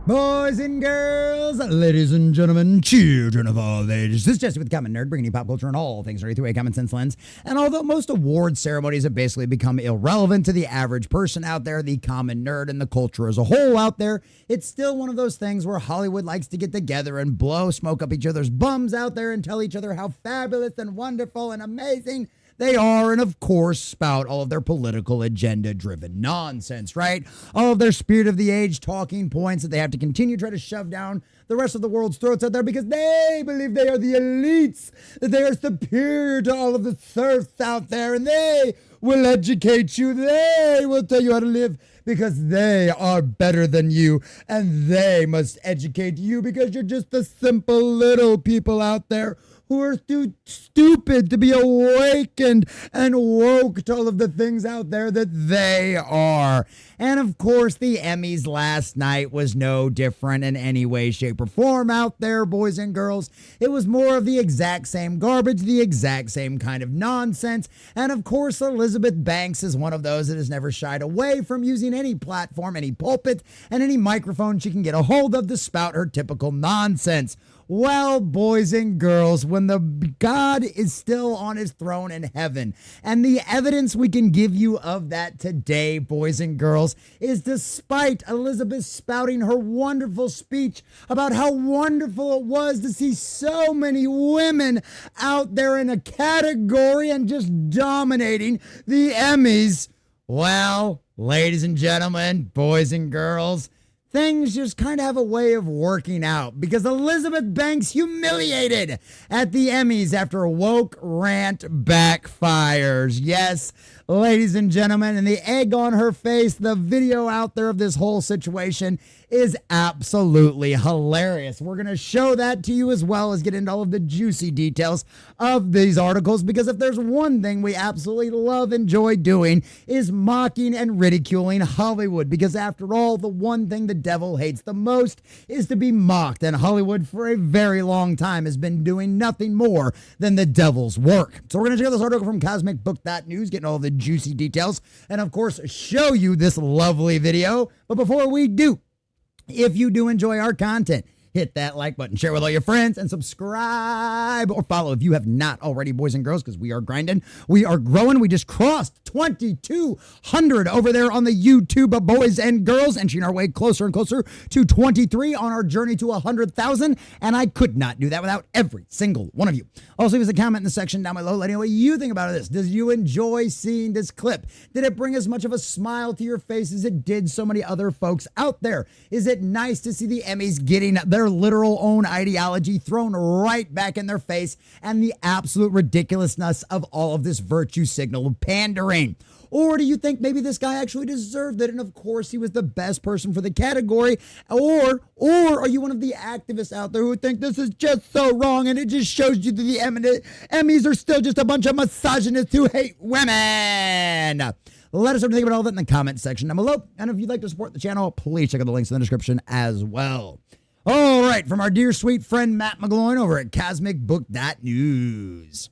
Boys and girls, ladies and gentlemen, children of all ages, this is Jesse with the Common Nerd, bringing you pop culture and all things right through a common sense lens. And although most award ceremonies have basically become irrelevant to the average person out there, the common nerd and the culture as a whole out there, it's still one of those things where Hollywood likes to get together and blow smoke up each other's bums out there and tell each other how fabulous and wonderful and amazing they are, and of course spout all of their political agenda-driven nonsense, right? All of their spirit of the age talking points that they have to continue to try to shove down the rest of the world's throats out there because they believe they are the elites, that they are superior to all of the serfs out there, and they will educate you, they will tell you how to live because they are better than you, and they must educate you because you're just the simple little people out there who are too stupid to be awakened and woke to all of the things out there that they are. And of course, the Emmys last night was no different in any way, shape, or form out there, boys and girls. It was more of the exact same garbage, the exact same kind of nonsense. And of course, Elizabeth Banks is one of those that has never shied away from using any platform, any pulpit, and any microphone she can get a hold of to spout her typical nonsense. Well, boys and girls, when the God is still on his throne in heaven, and the evidence we can give you of that today, boys and girls, is despite Elizabeth spouting her wonderful speech about how wonderful it was to see so many women out there in a category and just dominating the Emmys. Well, ladies and gentlemen, boys and girls, things just kind of have a way of working out because Elizabeth Banks humiliated at the Emmys after a woke rant backfires. Yes, ladies and gentlemen, and the egg on her face, the video out there of this whole situation is absolutely hilarious. We're going to show that to you as well as get into all of the juicy details of these articles because if there's one thing we absolutely love, enjoy doing is mocking and ridiculing Hollywood because after all, the one thing the devil hates the most is to be mocked, and Hollywood for a very long time has been doing nothing more than the devil's work. So we're going to check out this article from cosmicbook.news, getting all the juicy details, and of course show you this lovely video. But before we do, if you do enjoy our content, hit that like button, share with all your friends, and subscribe or follow if you have not already, boys and girls, because we are grinding. We are growing. We just crossed 2,200 over there on the YouTube, boys and girls, inching our way closer and closer to 23 on our journey to 100,000. And I could not do that without every single one of you. Also, leave us a comment in the section down below. Let me know what you think about this. Did you enjoy seeing this clip? Did it bring as much of a smile to your face as it did so many other folks out there? Is it nice to see the Emmys getting their literal own ideology thrown right back in their face and the absolute ridiculousness of all of this virtue signal pandering? Or do you think maybe this guy actually deserved it and of course he was the best person for the category? Or are you one of the activists out there who think this is just so wrong and it just shows you that the Emmys are still just a bunch of misogynists who hate women? Let us know what you think about all that in the comment section down below. And if you'd like to support the channel, please check out the links in the description as well. All right, from our dear sweet friend Matt McGloin over at cosmicbook.news.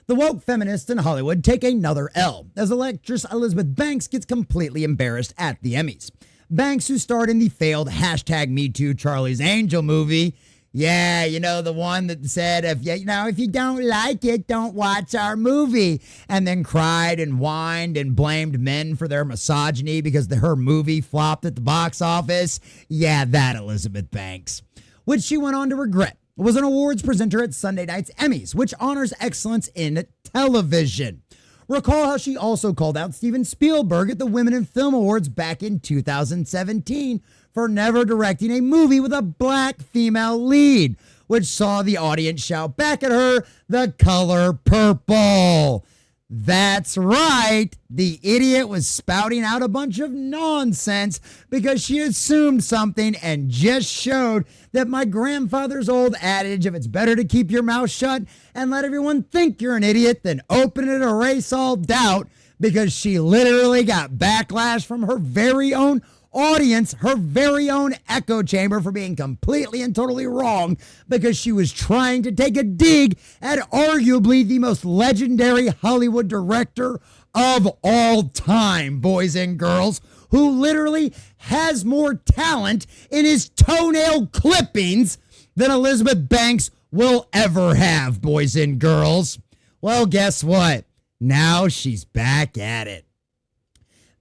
The woke feminists in Hollywood take another L as actress Elizabeth Banks gets completely embarrassed at the Emmys. Banks, who starred in the failed #MeToo Charlie's Angel movie, yeah, you know, the one that said, if you don't like it, don't watch our movie, and then cried and whined and blamed men for their misogyny because her movie flopped at the box office. Yeah, that Elizabeth Banks, which she went on to regret, was an awards presenter at Sunday night's Emmys, which honors excellence in television. Recall how she also called out Steven Spielberg at the Women in Film Awards back in 2017 for never directing a movie with a black female lead, which saw the audience shout back at her, "The color purple." That's right, the idiot was spouting out a bunch of nonsense because she assumed something and just showed that my grandfather's old adage of it's better to keep your mouth shut and let everyone think you're an idiot than open it and erase all doubt, because she literally got backlash from her very own audience, her very own echo chamber, for being completely and totally wrong because she was trying to take a dig at arguably the most legendary Hollywood director of all time, boys and girls, who literally has more talent in his toenail clippings than Elizabeth Banks will ever have, boys and girls. Well, guess what? Now she's back at it.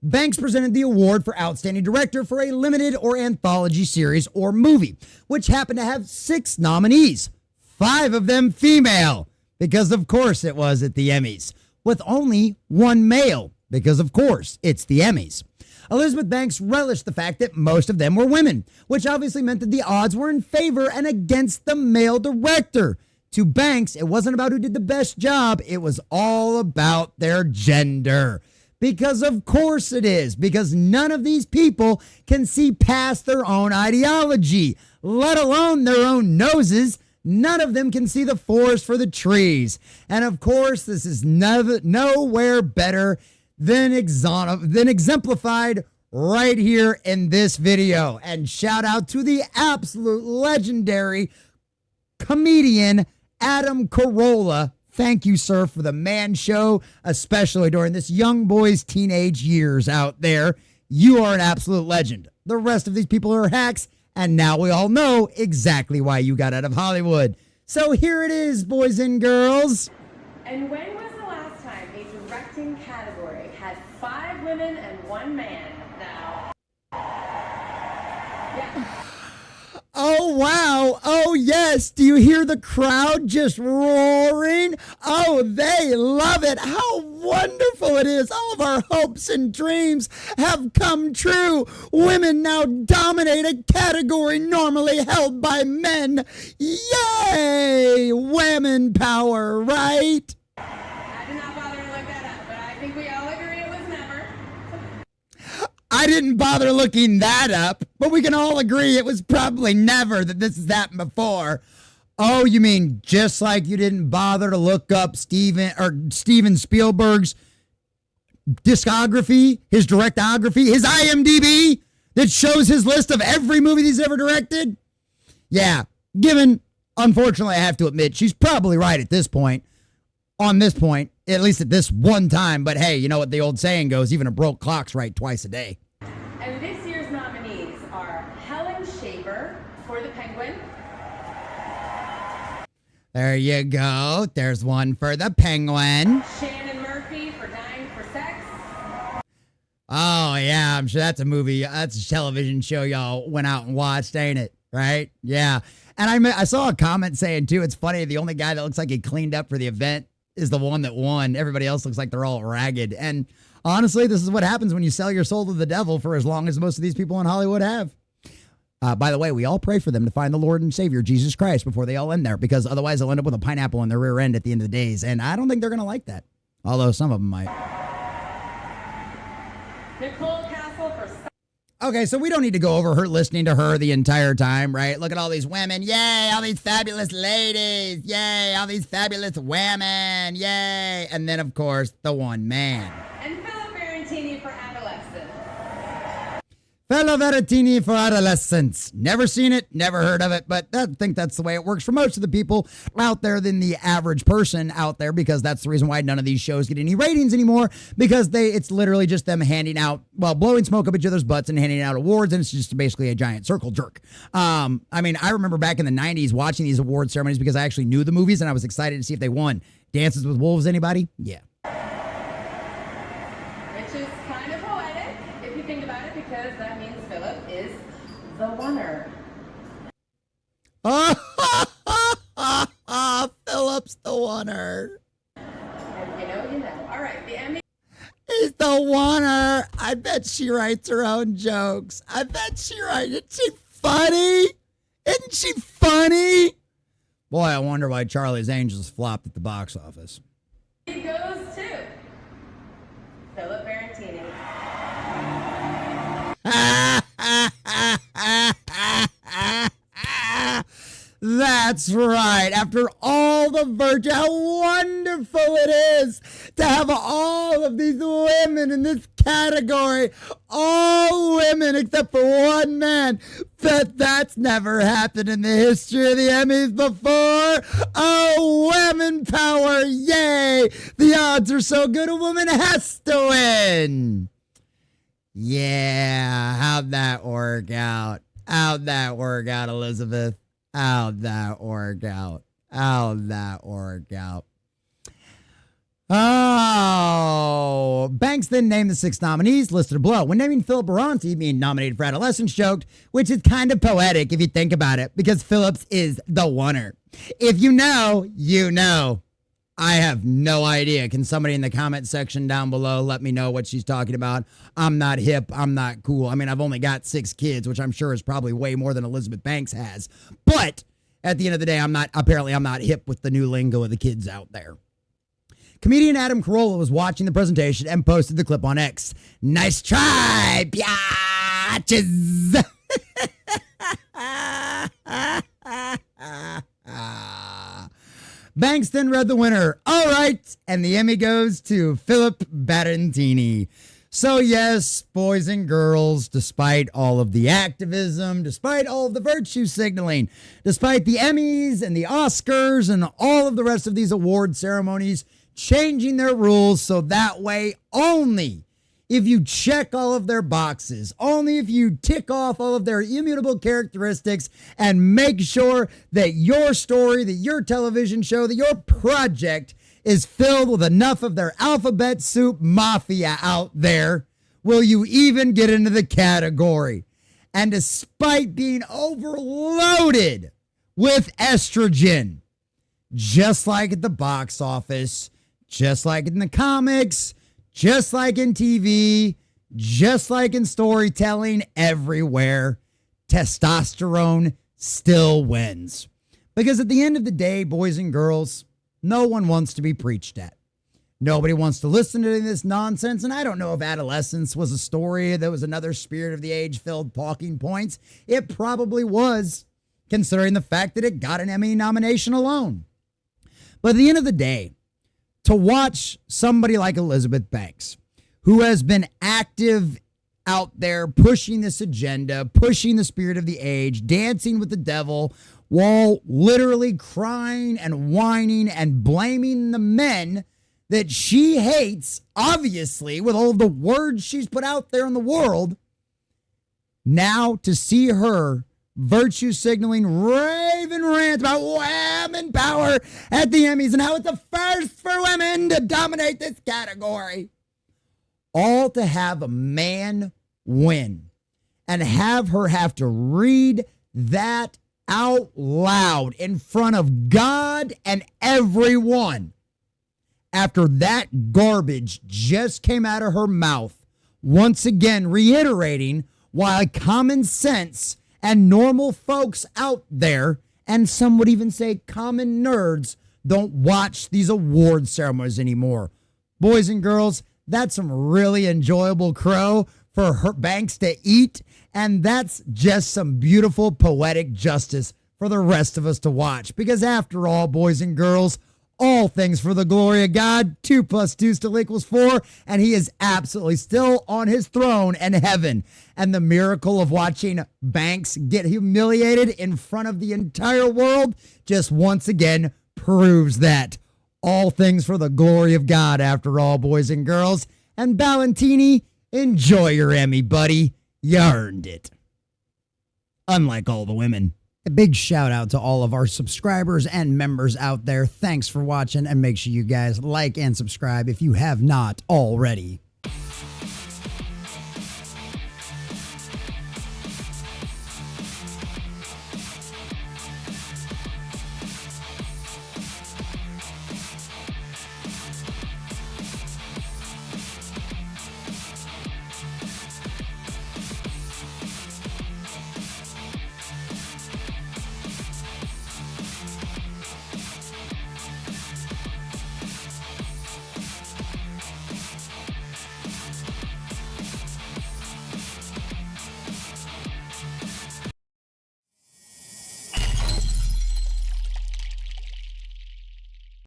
Banks presented the award for Outstanding Director for a limited or anthology series or movie, which happened to have 6 nominees, 5 of them female, because of course it was at the Emmys, with only 1 male, because of course it's the Emmys. Elizabeth Banks relished the fact that most of them were women, which obviously meant that the odds were in favor and against the male director. To Banks, it wasn't about who did the best job, it was all about their gender. Because of course it is, because none of these people can see past their own ideology, let alone their own noses. None of them can see the forest for the trees. And of course, this is nowhere better than exemplified right here in this video. And shout out to the absolute legendary comedian Adam Carolla. Thank you, sir, for the man show, especially during this young boy's teenage years out there. You are an absolute legend. The rest of these people are hacks, and now we all know exactly why you got out of Hollywood. So here it is, boys and girls. And when was the last time a directing category had 5 women and 1 man? Now. Yeah. Oh, wow. Oh, yes. Do you hear the crowd just roaring? Oh, they love it. How wonderful it is. All of our hopes and dreams have come true. Women now dominate a category normally held by men. Yay! Women power, right? I did not bother to look that up, but I think we all agree it was never. I didn't bother looking that up, but we can all agree it was probably never that this has happened before. Oh, you mean just like you didn't bother to look up Steven Spielberg's discography, his directography, his IMDb that shows his list of every movie he's ever directed? Yeah, unfortunately, I have to admit, she's probably right at this point, at least at this one time. But hey, you know what the old saying goes, even a broke clock's right twice a day. And this year's nominees are Helen Shaver for The Penguin. There you go. There's one for The Penguin. Shannon Murphy for Dying for Sex. Oh, yeah, I'm sure that's a movie. That's a television show y'all went out and watched, ain't it? Right? Yeah. And I saw a comment saying, too, it's funny, the only guy that looks like he cleaned up for the event is the one that won. Everybody else looks like they're all ragged. And honestly, this is what happens when you sell your soul to the devil for as long as most of these people in Hollywood have. By the way, we all pray for them to find the Lord and Savior, Jesus Christ, before they all end there, because otherwise they'll end up with a pineapple in their rear end at the end of the days. And I don't think they're going to like that. Although some of them might. Nicole Castle for... Okay, so we don't need to go over her listening to her the entire time, right? Look at all these women. Yay, all these fabulous ladies. Yay, all these fabulous women. Yay. And then, of course, the one man. And Philip Barantini for Adolescence. Philip Barantini for Adolescence. Never seen it, never heard of it, but I think that's the way it works for most of the people out there than the average person out there, because that's the reason why none of these shows get any ratings anymore, because it's literally just them handing out, blowing smoke up each other's butts and handing out awards, and it's just basically a giant circle jerk. I remember back in the 90s watching these award ceremonies because I actually knew the movies and I was excited to see if they won. Dances with Wolves, anybody? Yeah. Which is kind of poetic, if you think about it, because that means Philip is the winner. Philip's the winner. And you know. All right, the Emmy. He's the winner. I bet she writes her own jokes. I bet she writes. Isn't she funny? Isn't she funny? Boy, I wonder why Charlie's Angels flopped at the box office. He goes to Philip Barantini. That's right. After all the virtue, how wonderful it is to have all all of these women in this category, all women except for one man. That's never happened in the history of the Emmys before. Oh, women power, yay! The odds are so good a woman has to win. Yeah, how'd that work out? How'd that work out, Elizabeth? How'd that work out? How'd that work out? Oh, Banks then named the 6 nominees listed below. When naming Philip Barantini being nominated for Adolescence, joked, which is kind of poetic if you think about it, because Phillips is the winner. If you know, you know. I have no idea. Can somebody in the comment section down below let me know what she's talking about? I'm not hip. I'm not cool. I mean, I've only got 6 kids, which I'm sure is probably way more than Elizabeth Banks has. But at the end of the day, I'm not hip with the new lingo of the kids out there. Comedian Adam Carolla was watching the presentation and posted the clip on X. Nice try, biatches. Banks then read the winner. All right. And the Emmy goes to Philip Barantini. So yes, boys and girls, despite all of the activism, despite all of the virtue signaling, despite the Emmys and the Oscars and all of the rest of these award ceremonies changing their rules so that way only if you check all of their boxes, only if you tick off all of their immutable characteristics and make sure that your story, that your television show, that your project is filled with enough of their alphabet soup mafia out there, will you even get into the category? And despite being overloaded with estrogen, just like at the box office, just like in the comics, just like in TV, just like in storytelling, everywhere, testosterone still wins. Because at the end of the day, boys and girls, no one wants to be preached at. Nobody wants to listen to this nonsense. And I don't know if Adolescence was a story that was another spirit of the age filled talking points. It probably was, considering the fact that it got an Emmy nomination alone. But at the end of the day, to watch somebody like Elizabeth Banks, who has been active out there pushing this agenda, pushing the spirit of the age, dancing with the devil, while literally crying and whining and blaming the men that she hates, obviously, with all of the words she's put out there in the world, now to see her virtue signaling, raving rant about women power at the Emmys and how it's the first for women to dominate this category. All to have a man win and have her have to read that out loud in front of God and everyone after that garbage just came out of her mouth, once again reiterating why common sense and normal folks out there, and some would even say common nerds, don't watch these award ceremonies anymore. Boys and girls, that's some really enjoyable crow for her Banks to eat, and that's just some beautiful poetic justice for the rest of us to watch. Because after all, boys and girls, all things for the glory of God. 2 + 2 still equals 4, and he is absolutely still on his throne in heaven. And the miracle of watching Banks get humiliated in front of the entire world just once again proves that. All things for the glory of God, after all, boys and girls. And Barantini, enjoy your Emmy, buddy. You earned it. Unlike all the women. A big shout out to all of our subscribers and members out there. Thanks for watching, and make sure you guys like and subscribe if you have not already.